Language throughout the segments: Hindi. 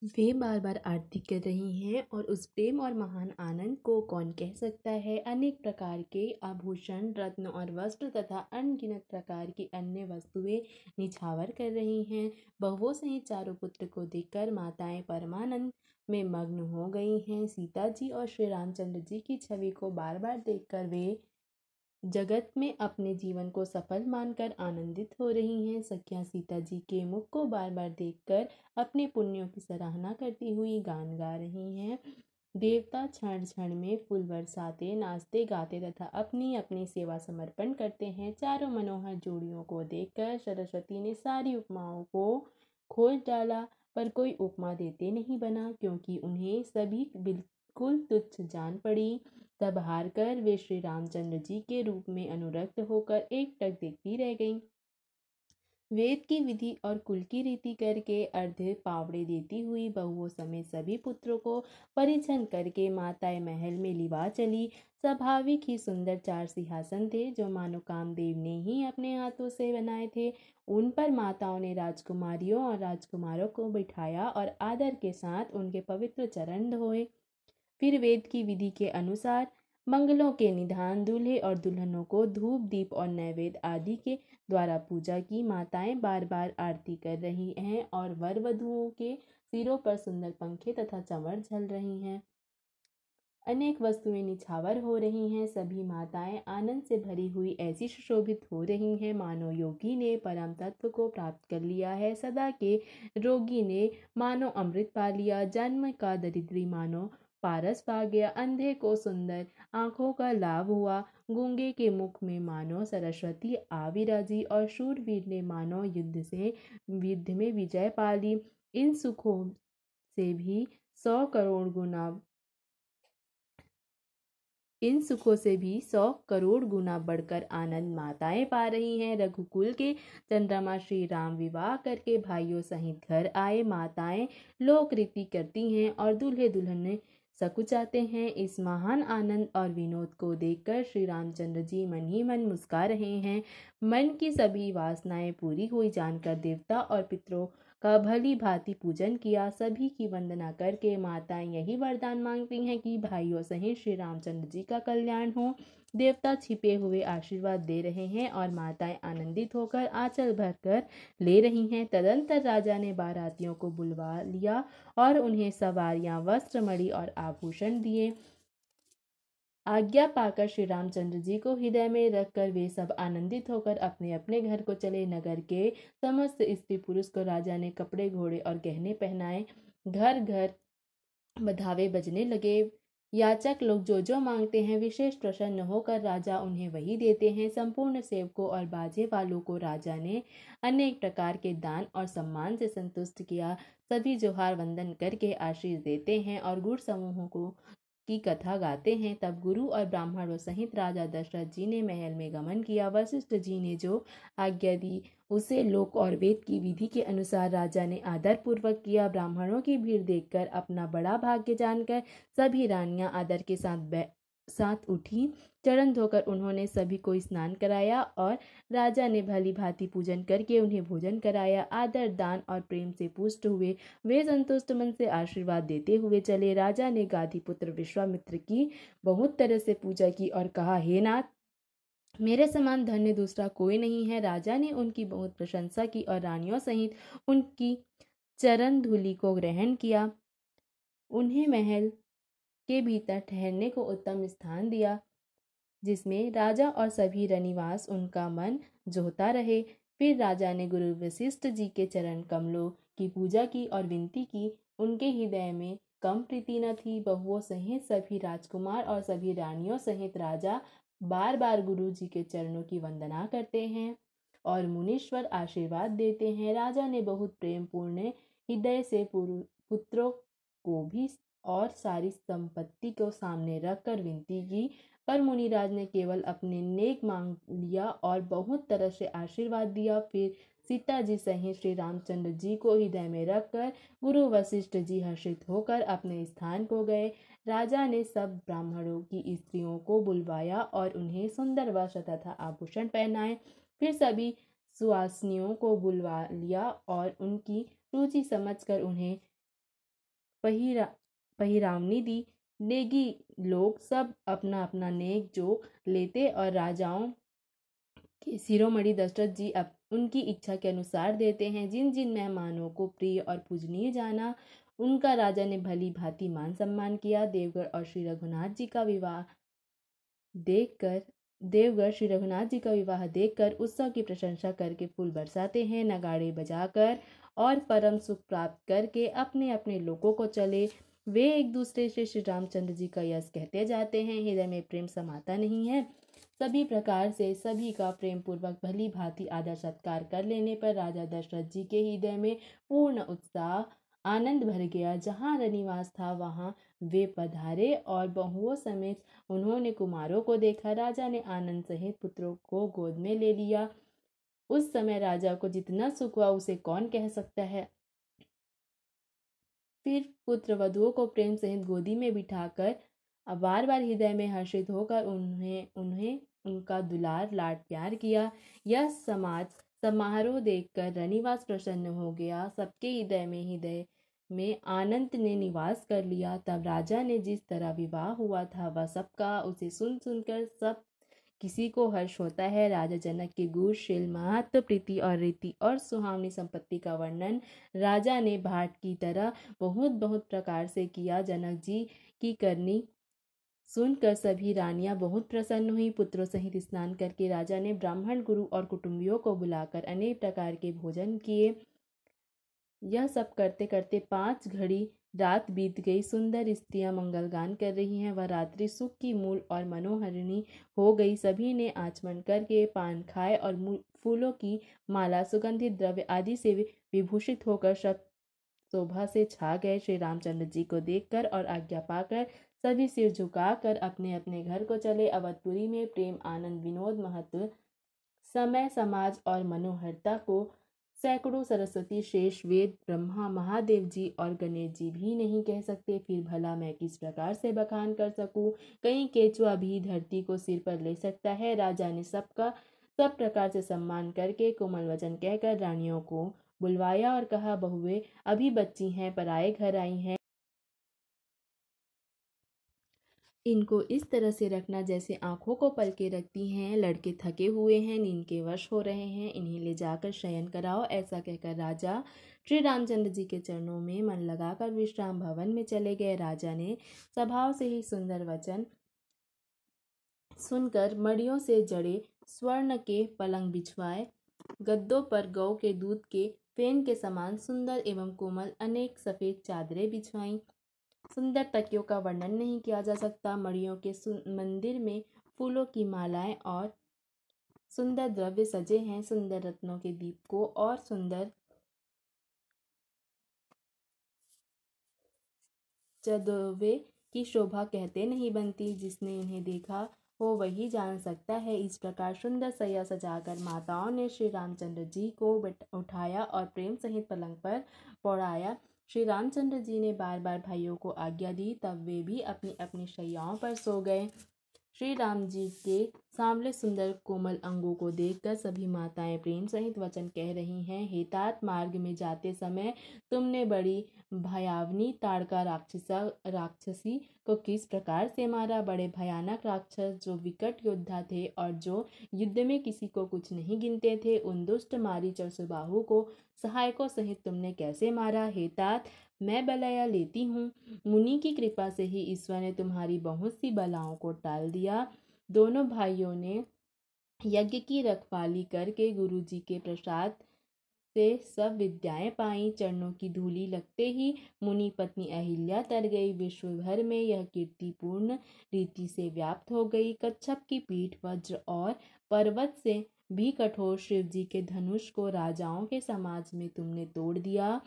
वे बार बार आरती कर रही हैं और उस प्रेम और महान आनंद को कौन कह सकता है। अनेक प्रकार के आभूषण, रत्न और वस्त्र तथा अनगिनत प्रकार की अन्य वस्तुएं निछावर कर रही हैं। बहुओं सहित चारों पुत्र को देखकर माताएं परमानंद में मग्न हो गई हैं। सीता जी और श्री रामचंद्र जी की छवि को बार बार देखकर वे जगत में अपने जीवन को सफल मानकर आनंदित हो रही हैं। सखियां सीता जी के मुख को बार बार देखकर अपने पुण्यों की सराहना करती हुई गान गा रही हैं। देवता क्षण क्षण में फूल बरसाते, नाचते गाते तथा अपनी अपनी सेवा समर्पण करते हैं। चारों मनोहर जोड़ियों को देखकर सरस्वती ने सारी उपमाओं को खोज डाला, पर कोई उपमा देते नहीं बना, क्योंकि उन्हें सभी बिल्कुल तुच्छ जान पड़ी। तब हार कर वे श्री रामचंद्र जी के रूप में अनुरक्त होकर एकटक देखती रह गईं। वेद की विधि और कुल की रीति करके अर्घ्य पावड़े देती हुई बहुओं समेत सभी पुत्रों को परिछन करके माताएं महल में लिवा चली। स्वाभाविक ही सुंदर 4 सिंहासन थे, जो मानो कामदेव ने ही अपने हाथों से बनाए थे। उन पर माताओं ने राजकुमारियों और राजकुमारों को बिठाया और आदर के साथ उनके पवित्र चरण धोए। फिर वेद की विधि के अनुसार मंगलों के निधान, दूल्हे और दुल्हनों को धूप दीप और नैवेद्य आदि के द्वारा पूजा की। माताएं बार बार आरती कर रही हैं और वर वधुओं के सिरों पर सुंदर पंखे तथा चंवर झल रही हैं। अनेक वस्तुएं निछावर हो रही हैं। सभी माताएं आनंद से भरी हुई ऐसी सुशोभित हो रही हैं, मानो योगी ने परम तत्व को प्राप्त कर लिया है। सदा के रोगी ने मानो अमृत पा लिया, जन्म का दरिद्री मानो पारस पा गया, अंधे को सुंदर आंखों का लाभ हुआ, गूंगे के मुख में मानो सरस्वती आ विराजी और शूरवीर ने मानो युद्ध में विजय पा ली। इन सुखों से भी 100 करोड़ गुना बढ़कर आनंद माताएं पा रही हैं। रघुकुल के चंद्रमा श्री राम विवाह करके भाइयों सहित घर आए। माताएं लोक रीति करती हैं और दूल्हे दुल्हन सकुचाते हैं। इस महान आनंद और विनोद को देखकर श्री रामचंद्र जी मन ही मन मुस्कुरा रहे हैं। मन की सभी वासनाएं पूरी हुई जानकर देवता और पितरों का भली भांति पूजन किया। सभी की वंदना करके माताएं यही वरदान मांगती हैं कि भाइयों सहित श्री रामचंद्र जी का कल्याण हो। देवता छिपे हुए आशीर्वाद दे रहे हैं और माताएं आनंदित होकर आंचल भरकर ले रही हैं। तदंतर राजा ने बारातियों को बुलवा लिया और उन्हें सवारियां, वस्त्र, मणि और आभूषण दिए। आज्ञा पाकर श्री रामचंद्र जी को हृदय में रखकर वे सब आनंदित होकर अपने अपने घर को चले। नगर के समस्त स्त्री पुरुष को राजा ने कपड़े, घोड़े और गहने पहनाए। घर घर बधावे बजने लगे। याचक लोग जो जो मांगते हैं, विशेष प्रसन्न होकर राजा उन्हें वही देते हैं। संपूर्ण सेवकों और बाजे वालों को राजा ने अनेक प्रकार के दान और सम्मान से संतुष्ट किया। सभी जोहार वंदन करके आशीष देते हैं और गुरु समूहों को की कथा गाते हैं। तब गुरु और ब्राह्मणों सहित राजा दशरथ जी ने महल में गमन किया। वशिष्ठ जी ने जो आज्ञा दी उसे लोक और वेद की विधि के अनुसार राजा ने आदर पूर्वक किया। ब्राह्मणों की भीड़ देखकर अपना बड़ा भाग्य जानकर सभी रानियां आदर के साथ उठी। चरण धोकर उन्होंने सभी को स्नान कराया और राजा ने भली भांति पूजन करके उन्हें भोजन कराया। आदर, दान और प्रेम से पुष्ट हुए वे संतुष्ट मन से आशीर्वाद देते हुए चले। राजा ने गादी पुत्र विश्वामित्र की बहुत तरह से पूजा की और कहा, हे नाथ, मेरे समान धन्य दूसरा कोई नहीं है। राजा ने उनकी बहुत प्रशंसा की और रानियों सहित उनकी चरण धूलि को ग्रहण किया। उन्हें महल के भीतर ठहरने को उत्तम स्थान दिया, जिसमें राजा और सभी रनिवास उनका मन जोहता रहे। फिर राजा ने गुरु वशिष्ठ जी के चरण कमलों की पूजा की और विनती की। उनके हृदय में कम प्रीति न थी। बहुओं सहित सभी राजकुमार और सभी रानियों सहित राजा बार बार गुरु जी के चरणों की वंदना करते हैं और मुनीश्वर आशीर्वाद देते हैं। राजा ने बहुत प्रेम पूर्ण हृदय से पुत्रों को भी और सारी संपत्ति को सामने रखकर विनती की, पर मुनिराज ने केवल अपने नेक मांग लिया और बहुत तरह से आशीर्वाद दिया। फिर सीता जी सहित श्री रामचंद्र जी को हृदय में रखकर गुरु वशिष्ठ जी हर्षित होकर अपने स्थान को गए। राजा ने सब ब्राह्मणों की स्त्रियों को बुलवाया और उन्हें सुंदर वस्त्र तथा आभूषण पहनाए। फिर सभी सुवासिनियों को बुलवा लिया और उनकी रुचि समझकर उन्हें पहिरावनी दी। नेगी लोग सब अपना अपना नेक जोग लेते और राजाओं के शिरोमणि दशरथ जी उनकी इच्छा के अनुसार देते हैं। जिन जिन मेहमानों को प्रिय और पूजनीय जाना, उनका राजा ने भली भांति मान सम्मान किया। देवगढ़ श्री रघुनाथ जी का विवाह देखकर उत्सव की प्रशंसा करके फूल बरसाते हैं। नगाड़े बजाकर और परम सुख प्राप्त करके अपने अपने लोगों को चले। वे एक दूसरे से श्री रामचंद्र जी का यश कहते जाते हैं। हृदय में प्रेम समाता नहीं है। सभी प्रकार से सभी का प्रेम पूर्वक भली भांति आदर सत्कार कर लेने पर राजा दशरथ जी के हृदय में पूर्ण उत्साह आनंद भर गया। जहाँ रनिवास था वहाँ वे पधारे और बहुओं समेत उन्होंने कुमारों को देखा। राजा ने आनंद सहित पुत्रों को गोद में ले लिया। उस समय राजा को जितना सुख हुआ उसे कौन कह सकता है। फिर पुत्र वधुओं को प्रेम सहित गोदी में बिठाकर बार बार हृदय में हर्षित होकर उन्हें उनका दुलार लाड प्यार किया। यह समारोह देखकर रनिवास प्रसन्न हो गया। सबके हृदय में आनंद ने निवास कर लिया। तब राजा ने जिस तरह विवाह हुआ था वह सबका उसे सुनकर सब किसी को हर्ष होता है। राजा जनक के गुण, शील, महत्व, प्रीति और रीति और सुहावनी संपत्ति का वर्णन राजा ने भाट की तरह बहुत बहुत प्रकार से किया। जनक जी की करनी सुनकर सभी रानियां बहुत प्रसन्न हुई। पुत्रों सहित स्नान करके राजा ने ब्राह्मण, गुरु और कुटुंबियों को बुलाकर अनेक प्रकार के भोजन किए। यह सब करते करते 5 घड़ी रात बीत गई। सुंदर स्त्रियां मंगलगान कर रही हैं। वह रात्रि सुख की मूल और मनोहरिणी हो गई। सभी ने आचमन करके पान खाए और फूलों की माला, सुगंधित द्रव्य आदि से विभूषित होकर सब शोभा से छा गए। श्री रामचंद्र जी को देखकर और आज्ञा पाकर सभी सिर झुकाकर अपने अपने घर को चले। अवधपुरी में प्रेम, आनंद, विनोद, महत्व, समय, समाज और मनोहरता को सैकड़ों सरस्वती, शेष, वेद, ब्रह्मा, महादेव जी और गणेश जी भी नहीं कह सकते। फिर भला मैं किस प्रकार से बखान कर सकूं। कहीं केचुआ भी धरती को सिर पर ले सकता है। राजा ने सबका सब प्रकार से सम्मान करके कोमल वचन कहकर रानियों को बुलवाया और कहा, बहुएं अभी बच्ची हैं, पराए घर आई हैं। इनको इस तरह से रखना जैसे आंखों को पलके रखती हैं। लड़के थके हुए हैं, नींद के वश हो रहे हैं, इन्हें ले जाकर शयन कराओ। ऐसा कहकर राजा श्री रामचंद्र जी के चरणों में मन लगाकर विश्राम भवन में चले गए। राजा ने स्वभाव से ही सुंदर वचन सुनकर मड़ियों से जड़े स्वर्ण के पलंग बिछवाए। गद्दों पर गौ के दूध के फेन के समान सुंदर एवं कोमल अनेक सफेद चादरें बिछवाईं। सुंदर तकियों का वर्णन नहीं किया जा सकता। मड़ियों के मंदिर में फूलों की मालाएं और सुंदर द्रव्य सजे हैं। सुंदर रत्नों के दीपकों और सुंदर चदोवे की शोभा कहते नहीं बनती। जिसने इन्हें देखा हो वही जान सकता है। इस प्रकार सुंदर सैया सजाकर माताओं ने श्री रामचंद्र जी को उठाया और प्रेम सहित पलंग पर पौड़ाया। श्री रामचंद्र जी ने बार बार भाइयों को आज्ञा दी। तब वे भी अपनी अपनी शैयाओं पर सो गए। श्री राम जी के सांवले सुंदर कोमल अंगों को देखकर सभी माताएं प्रेम सहित वचन कह रही हैं। हे तात, मार्ग में जाते समय तुमने बड़ी भयावनी ताड़का राक्षसी को किस प्रकार से मारा। बड़े भयानक राक्षस जो विकट योद्धा थे और जो युद्ध में किसी को कुछ नहीं गिनते थे, उन दुष्ट मारीच और सुबाहु को सहायकों सहित तुमने कैसे मारा। हे तात, मैं बलया लेती हूँ। मुनि की कृपा से ही ईश्वर ने तुम्हारी बहुत सी बलाओं को टाल दिया। दोनों भाइयों ने यज्ञ की रखवाली करके गुरु जी के प्रसाद से सब विद्याएं पाई। चरणों की धूली लगते ही मुनि पत्नी अहिल्या तर गई। विश्व भर में यह कीर्ति पूर्ण रीति से व्याप्त हो गई। कच्छप की पीठ वज्र और पर्वत से भी कठोर शिव जी के धनुष को राजाओं के समाज में तुमने तोड़ दिया।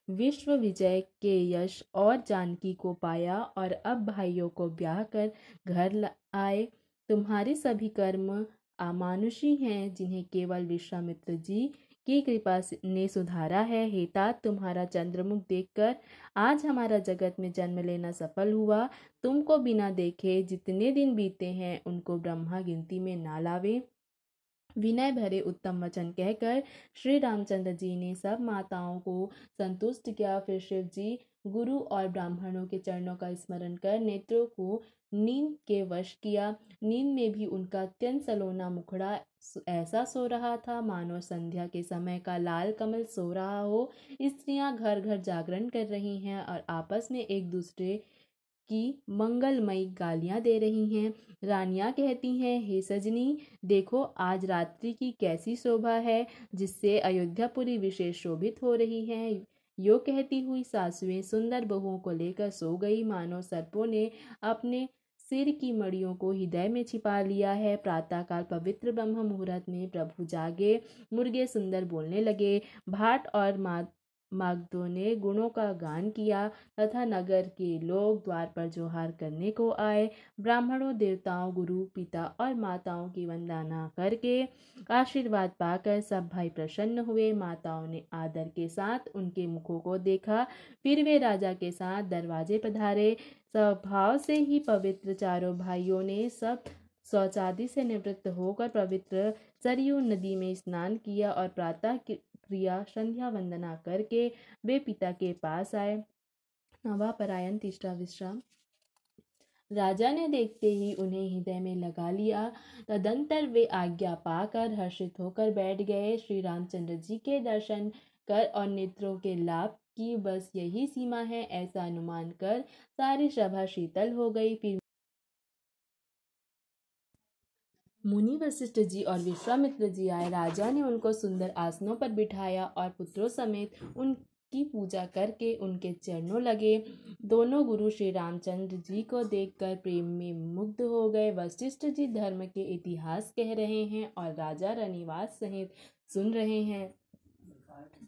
विश्व विजय के यश और जानकी को पाया और अब भाइयों को ब्याह कर घर आए। तुम्हारे सभी कर्म अमानुषी हैं, जिन्हें केवल विश्वामित्र जी की कृपा ने सुधारा है। हे तात, तुम्हारा चंद्रमुख देखकर आज हमारा जगत में जन्म लेना सफल हुआ। तुमको बिना देखे जितने दिन बीते हैं उनको ब्रह्मा गिनती में ना लावे। विनय भरे उत्तम वचन कहकर श्री रामचंद्र जी ने सब माताओं को संतुष्ट किया। फिर शिव जी गुरु और ब्राह्मणों के चरणों का स्मरण कर नेत्रों को नींद के वश किया। नींद में भी उनका अत्यंत सलोना मुखड़ा ऐसा सो रहा था मानो संध्या के समय का लाल कमल सो रहा हो। स्त्रियां घर घर जागरण कर रही हैं और आपस में एक दूसरे की मंगलमयी गालियां दे रही हैं। रानियां कहती हैं, हे सजनी, देखो आज रात्रि की कैसी शोभा है, जिससे अयोध्यापुरी विशेष शोभित हो रही है। यो कहती हुई सासुएं सुंदर बहुओं को लेकर सो गई मानो सर्पों ने अपने सिर की मड़ियों को हृदय में छिपा लिया है। प्रातःकाल पवित्र ब्रह्म मुहूर्त में प्रभु जागे, मुर्गे सुंदर बोलने लगे, भाट और मागधों ने गुणों का गान किया तथा नगर के लोग द्वार पर जोहार करने को आए। ब्राह्मणों, देवताओं, गुरु, पिता और माताओं की वंदना करके आशीर्वाद पाकर सब भाई प्रसन्न हुए। माताओं ने आदर के साथ उनके मुखों को देखा। फिर वे राजा के साथ दरवाजे पधारे। स्वभाव से ही पवित्र चारों भाइयों ने सब शौचादि से निवृत्त होकर पवित्र सरयू नदी में स्नान किया और प्रातः क्रिया संध्या वंदना करके वे पिता के पास आए। नवापरायण तीसरा विश्राम। राजा ने देखते ही उन्हें हृदय में लगा लिया। तदंतर वे आज्ञा पाकर हर्षित होकर बैठ गए। श्री रामचंद्र जी के दर्शन कर और नेत्रों के लाभ की बस यही सीमा है, ऐसा अनुमान कर सारी सभा शीतल हो गई। फिर मुनि वशिष्ठ जी और विश्वामित्र जी आए। राजा ने उनको सुंदर आसनों पर बिठाया और पुत्रों समेत उनकी पूजा करके उनके चरणों लगे। दोनों गुरु श्री रामचंद्र जी को देखकर प्रेम में मुग्ध हो गए। वशिष्ठ जी धर्म के इतिहास कह रहे हैं और राजा रनिवास सहित सुन रहे हैं,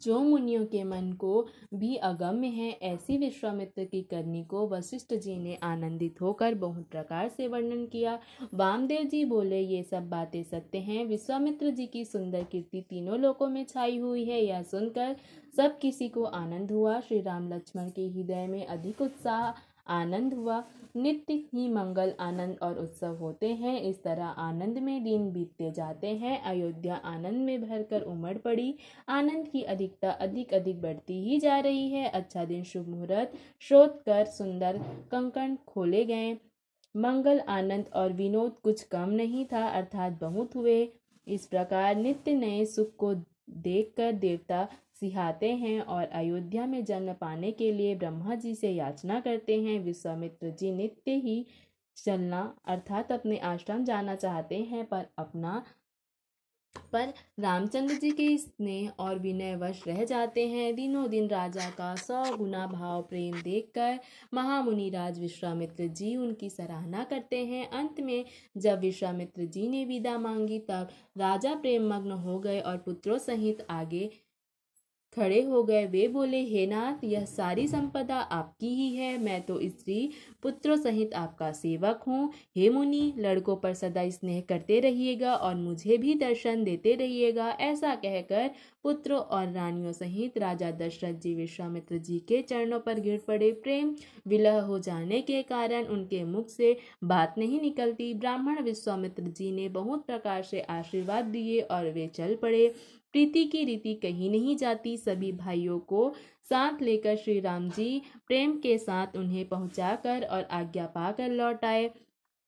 जो मुनियों के मन को भी अगम्य है। ऐसी विश्वामित्र की करनी को वशिष्ठ जी ने आनंदित होकर बहुत प्रकार से वर्णन किया। वामदेव जी बोले, ये सब बातें सत्य हैं। विश्वामित्र जी की सुंदर कीर्ति तीनों लोकों में छाई हुई है। यह सुनकर सब किसी को आनंद हुआ। श्री राम लक्ष्मण के हृदय में अधिक उत्साह आनंद हुआ। नित्य ही मंगल, आनंद और उत्सव होते हैं। इस तरह आनंद में दिन बीतते जाते हैं। अयोध्या आनंद में भरकर उमड़ पड़ी। आनंद की अधिकता अधिक अधिक बढ़ती ही जा रही है। अच्छा दिन, शुभ मुहूर्त शोध कर सुंदर कंकण खोले गए। मंगल, आनंद और विनोद कुछ कम नहीं था, अर्थात बहुत हुए। इस प्रकार नित्य नए सुख को देखकर देवता सिहाते हैं और अयोध्या में जन्म पाने के लिए ब्रह्मा जी से याचना करते हैं। विश्वामित्र जी नित्य ही चलना अर्थात अपने आश्रम जाना चाहते हैं, पर रामचंद्र जी के स्नेह और विनयवश रह जाते हैं। दिनों दिन राजा का 100 गुना भाव प्रेम देखकर महामुनि राज विश्वामित्र जी उनकी सराहना करते हैं। अंत में जब विश्वामित्र जी ने विदा मांगी तब राजा प्रेम मग्न हो गए और पुत्रों सहित आगे खड़े हो गए। वे बोले, हे नाथ, यह सारी संपदा आपकी ही है। मैं तो स्त्री पुत्रों सहित आपका सेवक हूँ। हे मुनि, लड़कों पर सदा स्नेह करते रहिएगा और मुझे भी दर्शन देते रहिएगा। ऐसा कहकर पुत्रों और रानियों सहित राजा दशरथ जी विश्वामित्र जी के चरणों पर गिर पड़े। प्रेम विलह हो जाने के कारण उनके मुख से बात नहीं निकलती। ब्राह्मण विश्वामित्र जी ने बहुत प्रकार से आशीर्वाद दिए और वे चल पड़े। प्रीति की रीति कहीं नहीं जाती। सभी भाइयों को साथ लेकर श्री राम जी प्रेम के साथ उन्हें पहुंचाकर और आज्ञा पाकर लौट आए।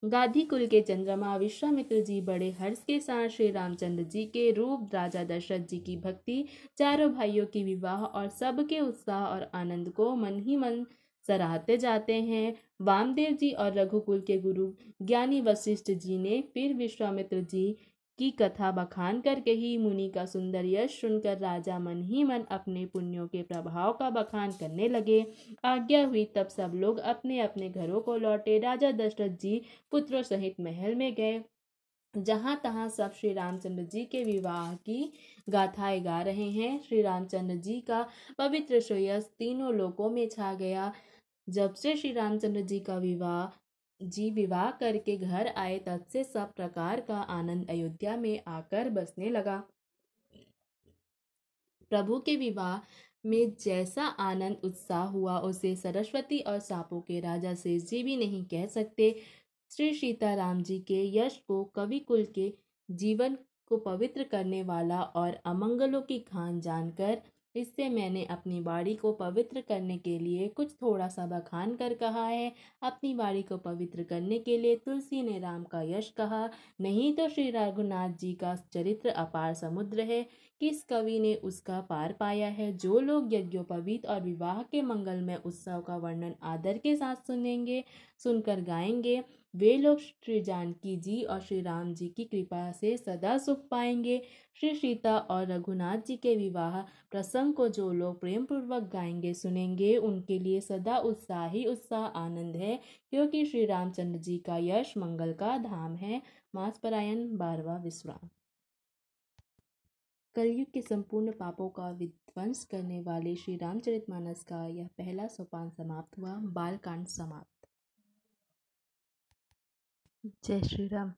गाधी कुल के चंद्रमा विश्वामित्र जी बड़े हर्ष के साथ श्री रामचंद्र जी के रूप, राजा दशरथ जी की भक्ति, चारों भाइयों की विवाह और सबके उत्साह और आनंद को मन ही मन सराहते जाते हैं। वामदेव जी और रघुकुल के गुरु ज्ञानी वशिष्ठ जी ने फिर विश्वामित्र जी की कथा बखान कर कही। मुनि का सुंदर यश सुनकर राजा मन ही मन अपने पुण्यों के प्रभाव का बखान करने लगे। आज्ञा हुई तब सब लोग अपने अपने घरों को लौटे। राजा दशरथ जी पुत्रों सहित महल में गए। जहाँ तहाँ सब श्री रामचंद्र जी के विवाह की गाथाएं गा रहे हैं। श्री रामचंद्र जी का पवित्र श्रेयस तीनों लोकों में छा गया। जब से श्री रामचंद्र जी का विवाह करके घर आए तब से सब प्रकार का आनंद अयोध्या में आकर बसने लगा। प्रभु के विवाह में जैसा आनंद उत्साह हुआ उसे सरस्वती और सापों के राजा शेष जी भी नहीं कह सकते। श्री सीताराम जी के यश को कवि कुल के जीवन को पवित्र करने वाला और अमंगलों की खान जानकर इससे मैंने अपनी बाड़ी को पवित्र करने के लिए कुछ थोड़ा सा बखान कर कहा है। अपनी बाड़ी को पवित्र करने के लिए तुलसी ने राम का यश कहा, नहीं तो श्री रघुनाथ जी का चरित्र अपार समुद्र है, किस कवि ने उसका पार पाया है। जो लोग यज्ञोपवीत और विवाह के मंगलमय उत्सव का वर्णन आदर के साथ सुनकर गाएंगे, वे लोग श्री जानकी जी और श्री राम जी की कृपा से सदा सुख पाएंगे। श्री सीता और रघुनाथ जी के विवाह प्रसंग को जो लोग प्रेम पूर्वक गाएंगे सुनेंगे, उनके लिए सदा उत्साह ही उत्साह आनंद है, क्योंकि श्री रामचंद्र जी का यश मंगल का धाम है। मासपरायण 12वां विश्राम। कलयुग के संपूर्ण पापों का विध्वंस करने वाले श्री रामचरितमानस का यह पहला सोपान समाप्त हुआ। बालकांड समाप्त। जय श्री राम।